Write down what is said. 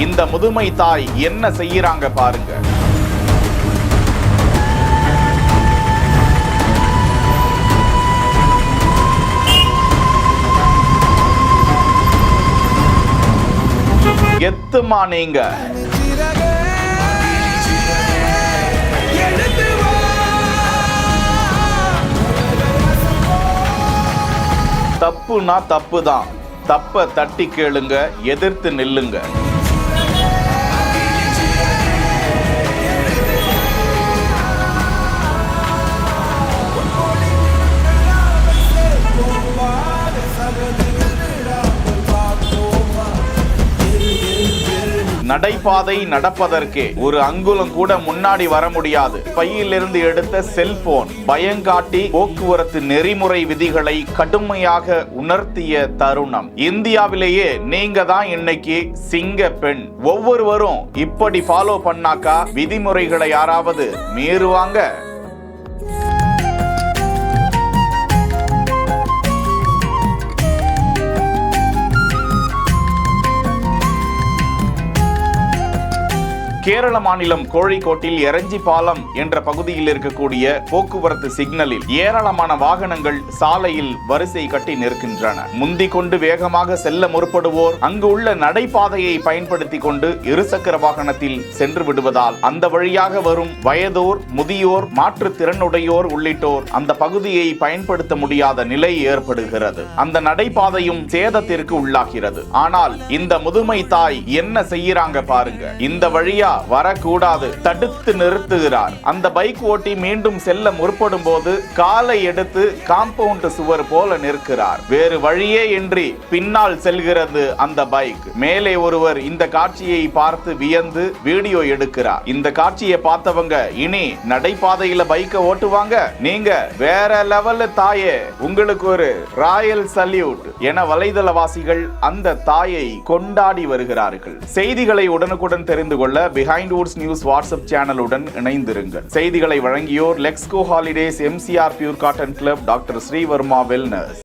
இந்த முதுமை தாய் என்ன செய்யறாங்க பாருங்க. எத்துமா நீங்க தப்புனா தப்புதான், தப்ப தட்டி கேளுங்க, எதிர்த்து நில்லுங்க. நடைபாதை நடப்பதற்கே ஒரு அங்குலம் கூட முன்னாடி வர முடியாது. பையிலிருந்து எடுத்த செல்போன் பயங்காட்டி போக்குவரத்து நெறிமுறை விதிகளை கடுமையாக உணர்த்திய தருணம். இந்தியாவிலேயே நீங்க தான் இன்னைக்கு சிங்க பெண். ஒவ்வொருவரும் இப்படி ஃபாலோ பண்ணாக்கா விதிமுறைகளை யாராவது மீறுவாங்க? கேரள மாநிலம் கோழிக்கோட்டில் எரஞ்சி பாலம் என்ற பகுதியில் இருக்கக்கூடிய போக்குவரத்து சிக்னலில் ஏராளமான வாகனங்கள் சாலையில் வரிசை கட்டி நிற்கின்றன. முந்திக் கொண்டு வேகமாக செல்ல முற்படுவோர் அங்கு உள்ள நடைபாதையை பயன்படுத்தி கொண்டு இருசக்கர வாகனத்தில் சென்று விடுவதால் அந்த வழியாக வரும் வயதோர், முதியோர், மாற்றுத்திறனுடையோர் உள்ளிட்டோர் அந்த பகுதியை பயன்படுத்த முடியாத நிலை ஏற்படுகிறது. அந்த நடைபாதையும் சேதத்திற்கு உள்ளாகிறது. ஆனால் இந்த முதுமை தாய் என்ன செய்யறாங்க பாருங்க. இந்த வழியா வரக்கூடாது, தடுத்து நிறுத்துகிறார். அந்த பைக் ஓட்டி மீண்டும் செல்ல முற்படும் போது காலை எடுத்து காம்பவுண்ட் சுவர் போல நிற்கிறார். வேறு வழியே இன்றி பின்னால் செல்கிறது அந்த பைக். மேலே ஒருவர் இந்த காட்சியை பார்த்து வியந்து வீடியோ எடுக்கிறார். இந்த காட்சியை பார்த்தவங்க இனி நடைபாதையில பைக்கை ஓட்டுவாங்க, நீங்க வேற லெவல் தாயே, உங்களுக்கு ஒரு ராயல் சல்யூட் என வலைதளவாசிகள் அந்த தாயை கொண்டாடி வருகிறார்கள். செய்திகளை உடனுக்குடன் தெரிந்து கொள்ள பிஹைண்ட் வுட்ஸ் நியூஸ் வாட்ஸ்அப் சேனலுடன் இணைந்திருங்கள். செய்திகளை வழங்கியோர் Lexco holidays, MCR pure cotton club, doctor Srivarma wellness.